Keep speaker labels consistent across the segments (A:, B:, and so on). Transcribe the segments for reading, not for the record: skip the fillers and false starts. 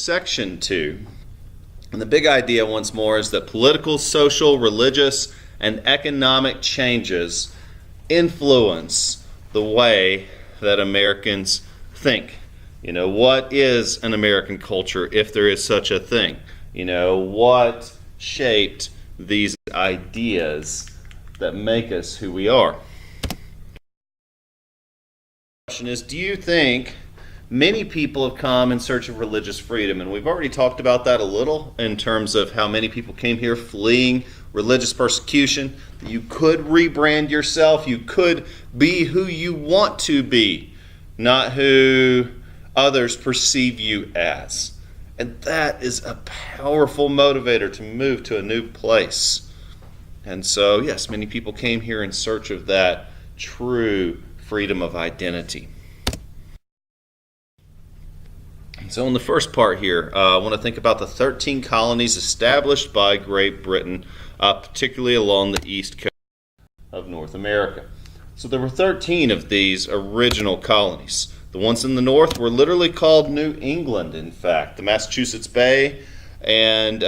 A: Section 2. And the big idea once more is that political, social, religious, and economic changes influence the way that Americans think. What is an American culture, if there is such a thing? What shaped these ideas that make us who we are? The question is, do you think many people have come in search of religious freedom? And we've already talked about that a little in terms of how many people came here fleeing religious persecution. You could rebrand yourself. You could be who you want to be, not who others perceive you as. And that is a powerful motivator to move to a new place. And so, yes, many people came here in search of that true freedom of identity. So in the first part here, I want to think about the 13 colonies established by Great Britain, particularly along the east coast of North America. So there were 13 of these original colonies. The ones in the north were literally called New England, in fact. The Massachusetts Bay and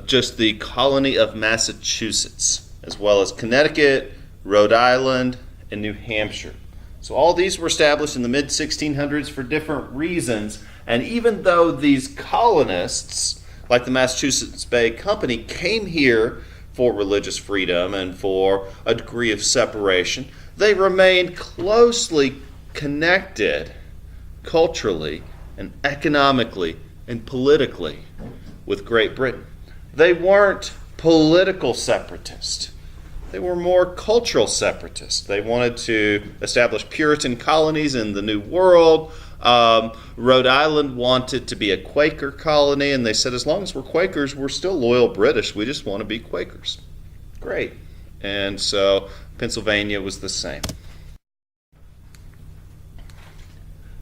A: just the colony of Massachusetts, as well as Connecticut, Rhode Island, and New Hampshire. So all these were established in the mid-1600s for different reasons. And even though these colonists, like the Massachusetts Bay Company, came here for religious freedom and for a degree of separation, they remained closely connected culturally and economically and politically with Great Britain. They weren't political separatists. They were more cultural separatists. They wanted to establish Puritan colonies in the New World. Rhode Island wanted to be a Quaker colony, and they said, as long as we're Quakers, we're still loyal British. We just want to be Quakers. Great. And so Pennsylvania was the same.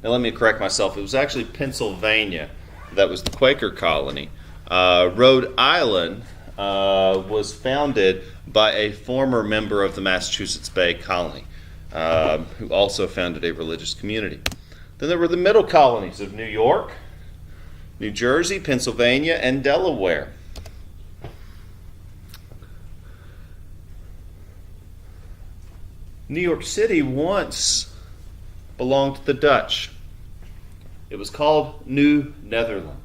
A: Now let me correct myself. It was actually Pennsylvania that was the Quaker colony. Rhode Island was founded by a former member of the Massachusetts Bay Colony, who also founded a religious community. Then there were the middle colonies of New York, New Jersey, Pennsylvania, and Delaware. New York City once belonged to the Dutch. It was called New Netherland.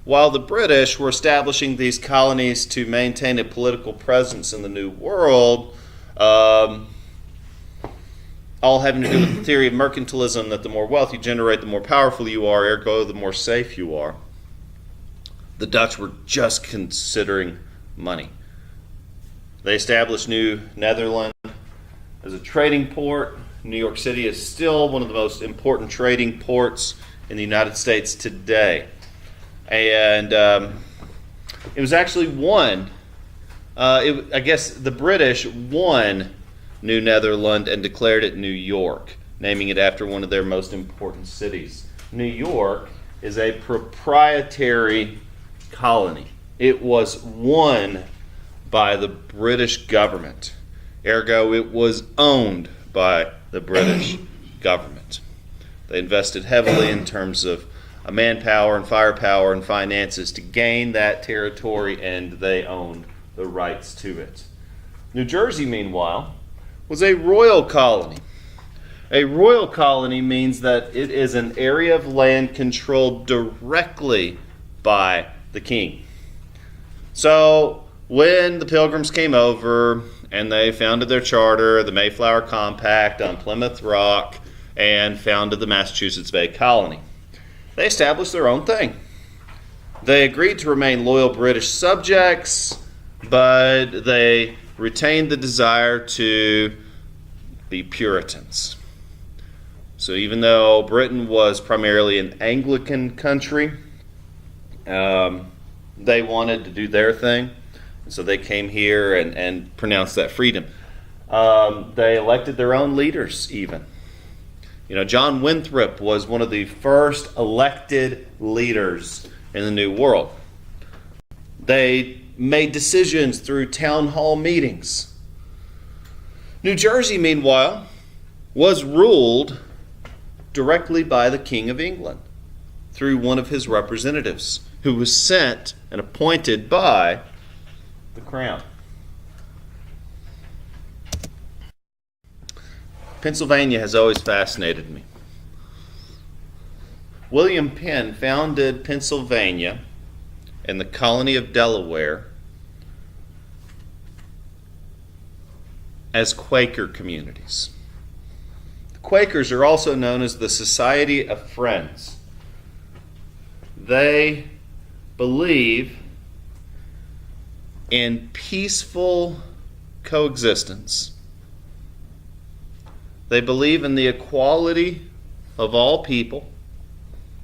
A: While the British were establishing these colonies to maintain a political presence in the New World, all having to do with the theory of mercantilism, that the more wealth you generate, the more powerful you are, ergo the more safe you are. The Dutch were just considering money. They established New Netherland as a trading port. New York City is still one of the most important trading ports in the United States today. And it was actually won. I guess the British won New Netherland and declared it New York, naming it after one of their most important cities. New York is a proprietary colony. It was won by the British government. Ergo, it was owned by the British government. They invested heavily in terms of manpower and firepower and finances to gain that territory, and they owned the rights to it. New Jersey, meanwhile, was a royal colony. A royal colony means that it is an area of land controlled directly by the king. So when the Pilgrims came over and they founded their charter, the Mayflower Compact on Plymouth Rock, and founded the Massachusetts Bay Colony, they established their own thing. They agreed to remain loyal British subjects, but they retained the desire to be Puritans. So even though Britain was primarily an Anglican country, they wanted to do their thing. So they came here and pronounced that freedom. They elected their own leaders even. John Winthrop was one of the first elected leaders in the New World. They made decisions through town hall meetings. New Jersey, meanwhile, was ruled directly by the King of England through one of his representatives who was sent and appointed by the crown. Pennsylvania has always fascinated me. William Penn founded Pennsylvania and the colony of Delaware as Quaker communities. The Quakers are also known as the Society of Friends. They believe in peaceful coexistence. They believe in the equality of all people,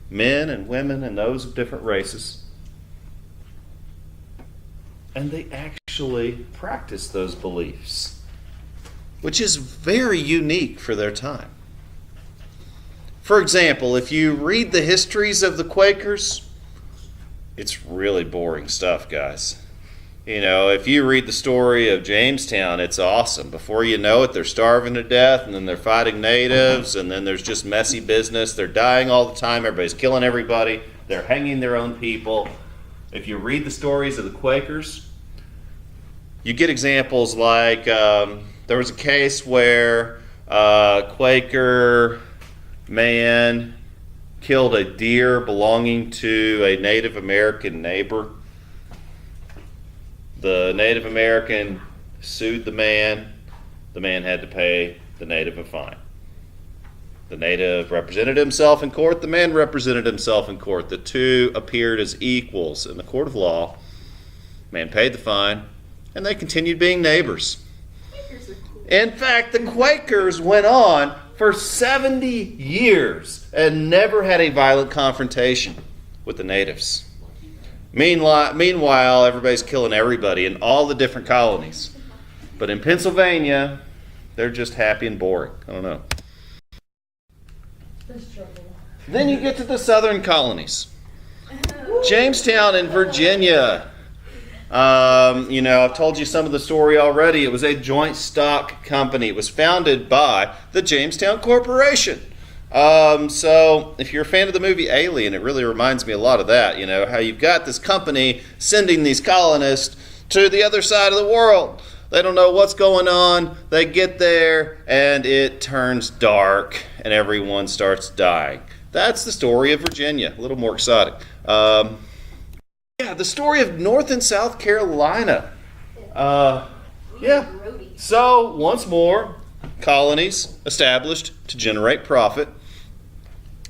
A: men and women and those of different races. And they actually practice those beliefs, which is very unique for their time. For example, if you read the histories of the Quakers, it's really boring stuff, guys. You know, if you read the story of Jamestown, it's awesome. Before you know it, they're starving to death, and then they're fighting natives, and then there's just messy business. They're dying all the time. Everybody's killing everybody. They're hanging their own people. If you read the stories of the Quakers, you get examples like there was a case where a Quaker man killed a deer belonging to a Native American neighbor. The Native American sued the man. The man had to pay the native a fine. The native represented himself in court. The man represented himself in court. The two appeared as equals in the court of law. Man paid the fine, and they continued being neighbors. In fact, the Quakers went on for 70 years and never had a violent confrontation with the natives. Meanwhile, everybody's killing everybody in all the different colonies. But in Pennsylvania, they're just happy and boring. I don't know. Then you get to the southern colonies. Jamestown in Virginia. I've told you some of the story already. It was a joint stock company. It was founded by the Jamestown Corporation. So if you're a fan of the movie Alien, it really reminds me a lot of that. You know, how you've got this company sending these colonists to the other side of the world. They don't know what's going on. They get there and it turns dark and everyone starts dying. That's the story of Virginia. A little more exciting. The story of North and South Carolina. So once more, colonies established to generate profit.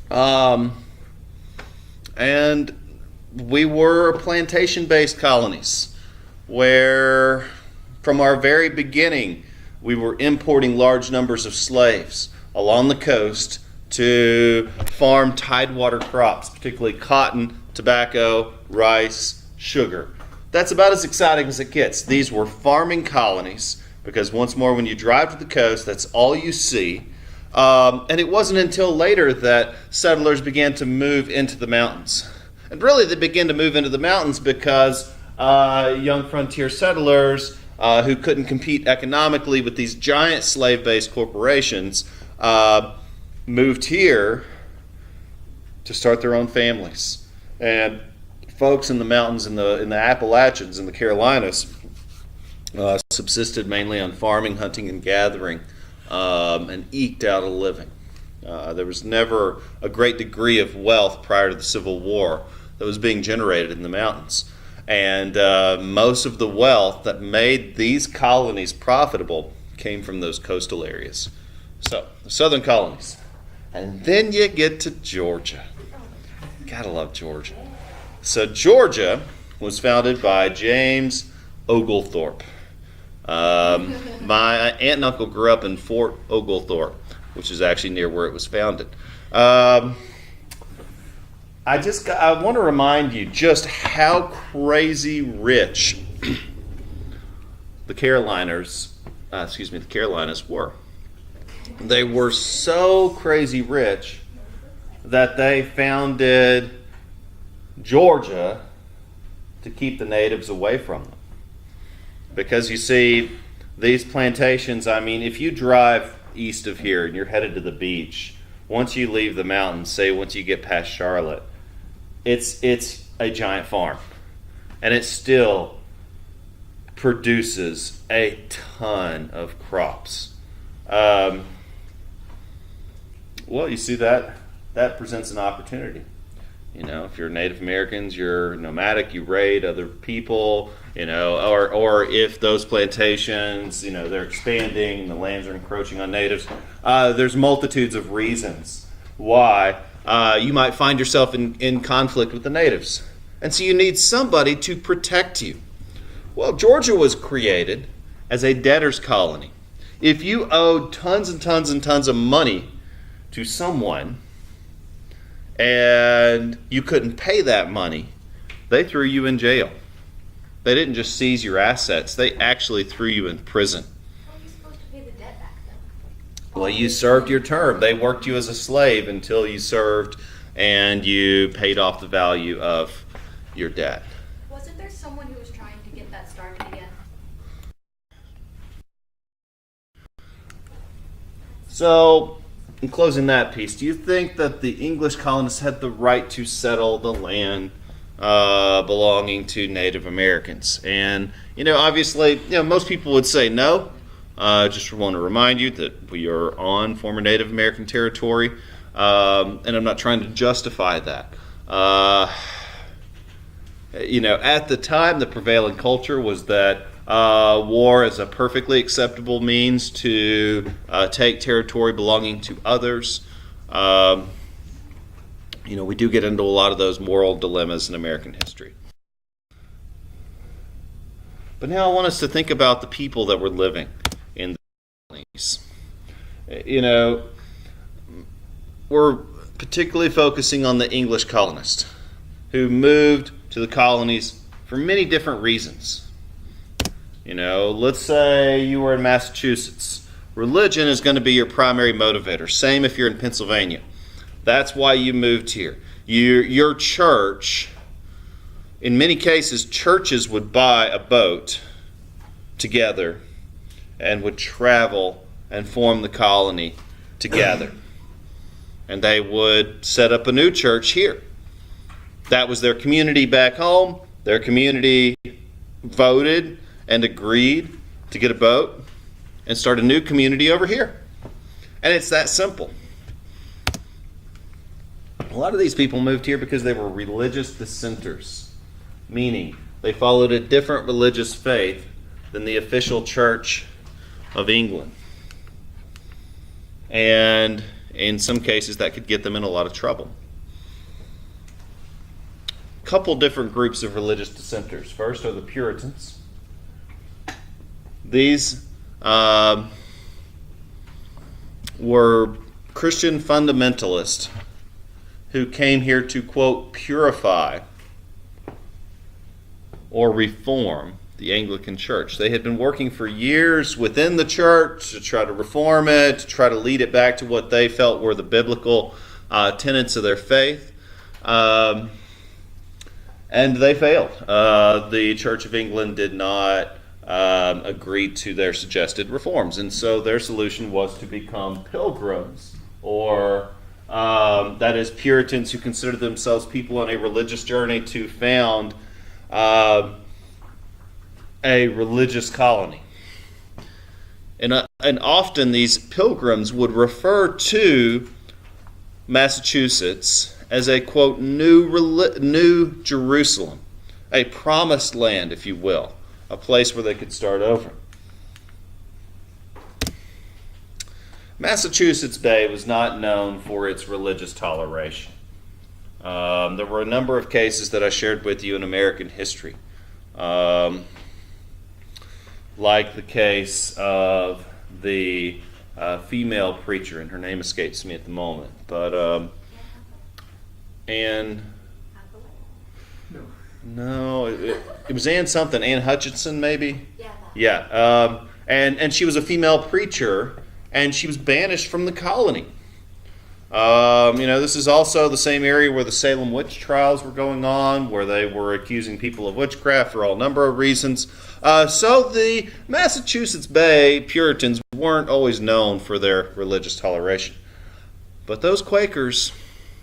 A: And we were plantation-based colonies where from our very beginning we were importing large numbers of slaves along the coast to farm tidewater crops, particularly cotton, tobacco, rice, sugar. That's about as exciting as it gets. These were farming colonies because once more when you drive to the coast, that's all you see. And it wasn't until later that settlers began to move into the mountains. And really they began to move into the mountains because young frontier settlers who couldn't compete economically with these giant slave-based corporations moved here to start their own families. And folks in the mountains, in the Appalachians, in the Carolinas, subsisted mainly on farming, hunting, and gathering, and eked out a living. There was never a great degree of wealth prior to the Civil War that was being generated in the mountains. And most of the wealth that made these colonies profitable came from those coastal areas. So, the southern colonies. And then you get to Georgia. Gotta love Georgia. So Georgia was founded by James Oglethorpe. My aunt and uncle grew up in Fort Oglethorpe, which is actually near where it was founded. I want to remind you just how crazy rich the Carolinas were. They were so crazy rich that they founded Georgia to keep the natives away from them. Because you see, these plantations, I mean, if you drive east of here and you're headed to the beach, once you leave the mountains, say once you get past Charlotte, it's a giant farm. And it still produces a ton of crops. Well, you see that presents an opportunity. If you're Native Americans, you're nomadic, you raid other people, or if those plantations, they're expanding, the lands are encroaching on natives. There's multitudes of reasons why you might find yourself in conflict with the natives. And so you need somebody to protect you. Well, Georgia was created as a debtor's colony. If you owed tons and tons and tons of money to someone and you couldn't pay that money, they threw you in jail. They didn't just seize your assets, they actually threw you in prison.
B: How are you supposed to pay the debt back then?
A: Well, you served your term. They worked you as a slave until you served and you paid off the value of your debt.
B: Wasn't there someone who was trying to get that started again?
A: So, in closing that piece, do you think that the English colonists had the right to settle the land belonging to Native Americans? And, obviously, most people would say no. Just want to remind you that we are on former Native American territory, and I'm not trying to justify that. At the time, the prevailing culture was that war is a perfectly acceptable means to take territory belonging to others. We do get into a lot of those moral dilemmas in American history. But now I want us to think about the people that were living in the colonies. We're particularly focusing on the English colonists who moved to the colonies for many different reasons. Let's say you were in Massachusetts. Religion is going to be your primary motivator. Same if you're in Pennsylvania. That's why you moved here. Your church, in many cases, churches would buy a boat together and would travel and form the colony together. And they would set up a new church here. That was their community back home. Their community voted and agreed to get a boat and start a new community over here. And it's that simple. A lot of these people moved here because they were religious dissenters, meaning they followed a different religious faith than the official church of England. And in some cases, that could get them in a lot of trouble. Couple different groups of religious dissenters. First are the Puritans. These were Christian fundamentalists who came here to, quote, purify or reform the Anglican Church. They had been working for years within the church to try to reform it, to try to lead it back to what they felt were the biblical tenets of their faith. And they failed. The Church of England did not agree to their suggested reforms. And so their solution was to become pilgrims, or that is, Puritans who considered themselves people on a religious journey to found a religious colony. And often these pilgrims would refer to Massachusetts as a, quote, new Jerusalem, a promised land, if you will, a place where they could start over. Massachusetts Bay was not known for its religious toleration. There were a number of cases that I shared with you in American history, like the case of the female preacher, and her name escapes me at the moment, but Anne. No, it was Anne something. Anne Hutchinson, maybe. Yeah. And she was a female preacher, and she was banished from the colony. This is also the same area where the Salem witch trials were going on, where they were accusing people of witchcraft for all number of reasons. So the Massachusetts Bay Puritans weren't always known for their religious toleration. But those Quakers,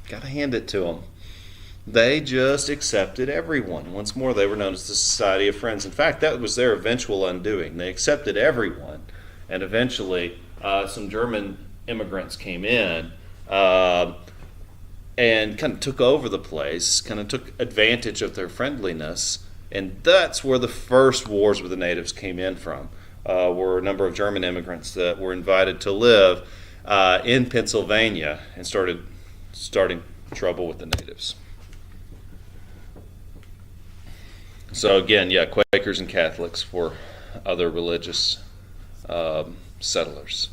A: got to hand it to them. They just accepted everyone. Once more, they were known as the Society of Friends. In fact, that was their eventual undoing. They accepted everyone, and eventually some German immigrants came in and kind of took over the place, kind of took advantage of their friendliness, and that's where the first wars with the natives came in from. Were a number of German immigrants that were invited to live in Pennsylvania and starting trouble with the natives. So again, yeah, Quakers and Catholics were other religious settlers.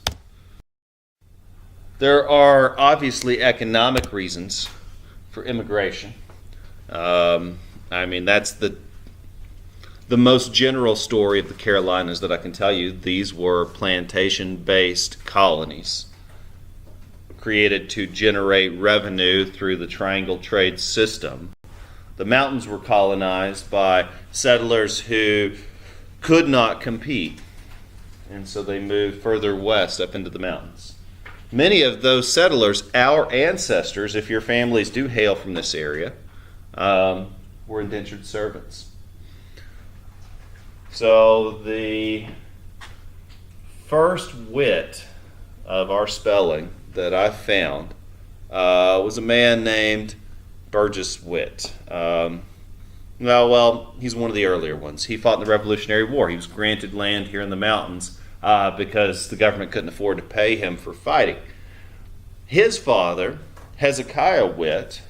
A: There are obviously economic reasons for immigration. That's the most general story of the Carolinas that I can tell you. These were plantation-based colonies created to generate revenue through the triangle trade system. The mountains were colonized by settlers who could not compete, and so they moved further west up into the mountains. Many of those settlers, our ancestors, if your families do hail from this area, were indentured servants. So the first wit of our spelling that I found was a man named Burgess Witt. He's one of the earlier ones. He fought in the Revolutionary War. He was granted land here in the mountains because the government couldn't afford to pay him for fighting. His father, Hezekiah Witt,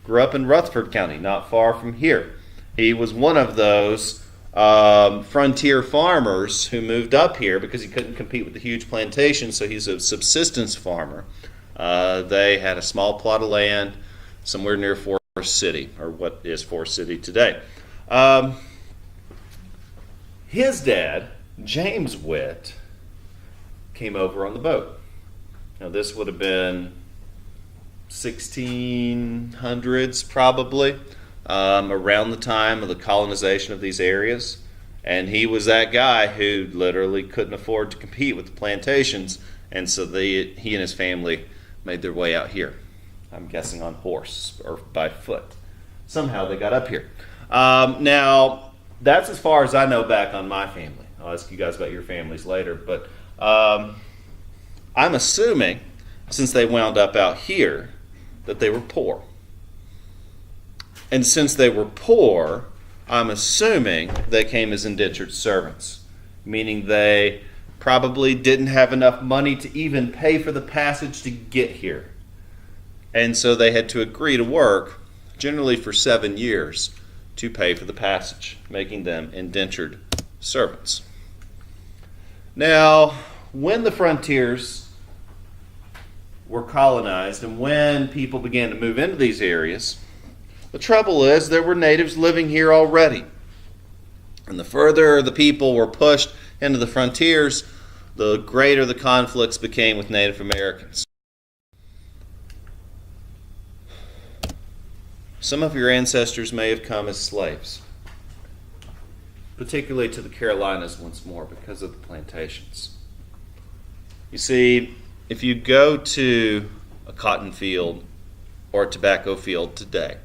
A: grew up in Rutherford County, not far from here. He was one of those frontier farmers who moved up here because he couldn't compete with the huge plantation, so he's a subsistence farmer. They had a small plot of land somewhere near Forest City, or what is Forest City today. His dad, James Witt, came over on the boat. Now this would have been 1600s probably, around the time of the colonization of these areas. And he was that guy who literally couldn't afford to compete with the plantations, and so he and his family made their way out here. I'm guessing on horse or by foot. Somehow they got up here. Now, that's as far as I know back on my family. I'll ask you guys about your families later, but I'm assuming, since they wound up out here, that they were poor. And since they were poor, I'm assuming they came as indentured servants, meaning they probably didn't have enough money to even pay for the passage to get here. And so they had to agree to work, generally for 7 years, to pay for the passage, making them indentured servants. Now, when the frontiers were colonized and when people began to move into these areas, the trouble is there were natives living here already. And the further the people were pushed into the frontiers, the greater the conflicts became with Native Americans. Some of your ancestors may have come as slaves, particularly to the Carolinas once more because of the plantations. You see, if you go to a cotton field or a tobacco field today,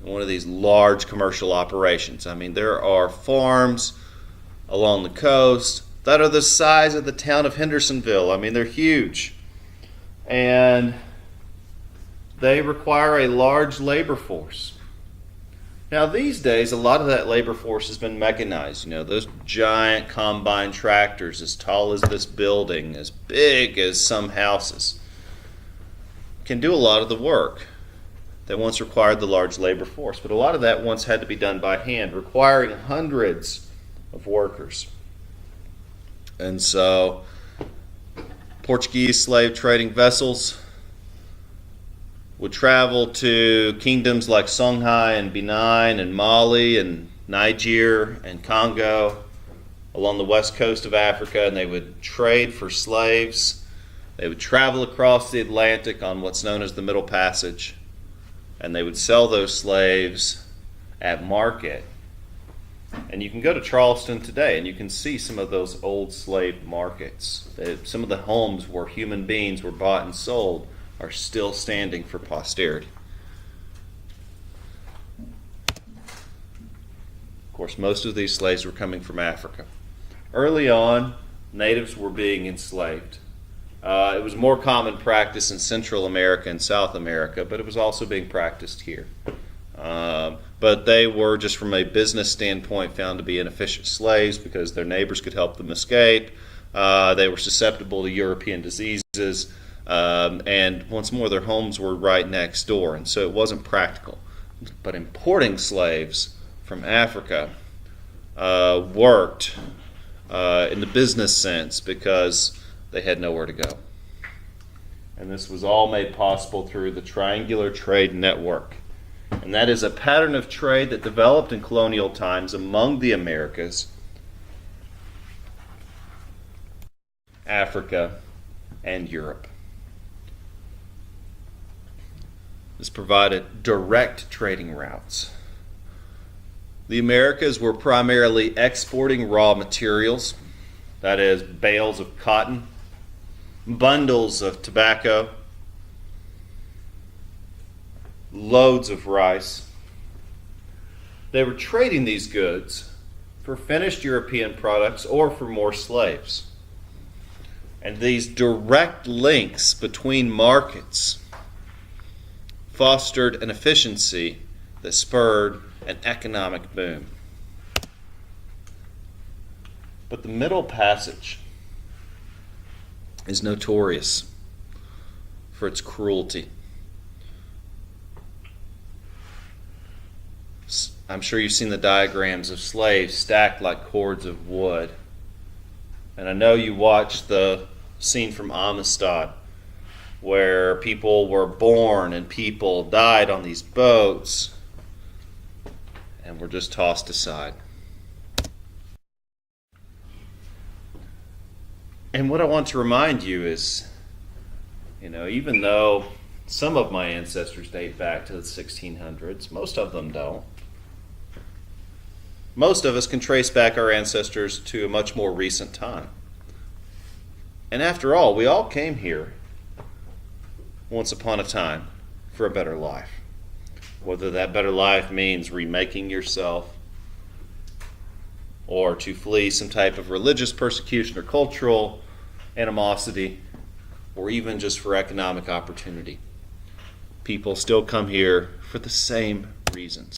A: one of these large commercial operations, there are farms along the coast that are the size of the town of Hendersonville. They're huge. And they require a large labor force. Now, these days, a lot of that labor force has been mechanized. Those giant combine tractors as tall as this building, as big as some houses, can do a lot of the work that once required the large labor force. But a lot of that once had to be done by hand, requiring hundreds of workers. And so, Portuguese slave trading vessels would travel to kingdoms like Songhai and Benin and Mali and Niger and Congo along the west coast of Africa, and they would trade for slaves. They would travel across the Atlantic on what's known as the Middle Passage, and they would sell those slaves at market And you can go to Charleston today and you can see some of those old slave markets. Some of the homes where human beings were bought and sold are still standing for posterity. Of course, most of these slaves were coming from Africa. Early on, natives were being enslaved. It was more common practice in Central America and South America, but it was also being practiced here. But they were, just from a business standpoint, found to be inefficient slaves because their neighbors could help them escape. They were susceptible to European diseases. And once more, their homes were right next door, and so it wasn't practical. But importing slaves from Africa worked in the business sense because they had nowhere to go. And this was all made possible through the triangular trade network. And that is a pattern of trade that developed in colonial times among the Americas, Africa, and Europe. This provided direct trading routes. The Americas were primarily exporting raw materials, that is, bales of cotton, bundles of tobacco, loads of rice. They were trading these goods for finished European products or for more slaves. And these direct links between markets fostered an efficiency that spurred an economic boom. But the Middle Passage is notorious for its cruelty. I'm sure you've seen the diagrams of slaves stacked like cords of wood. And I know you watched the scene from Amistad where people were born and people died on these boats and were just tossed aside. And what I want to remind you is, even though some of my ancestors date back to the 1600s, most of them don't. Most of us can trace back our ancestors to a much more recent time. And after all, we all came here once upon a time for a better life. Whether that better life means remaking yourself, or to flee some type of religious persecution or cultural animosity, or even just for economic opportunity. People still come here for the same reasons.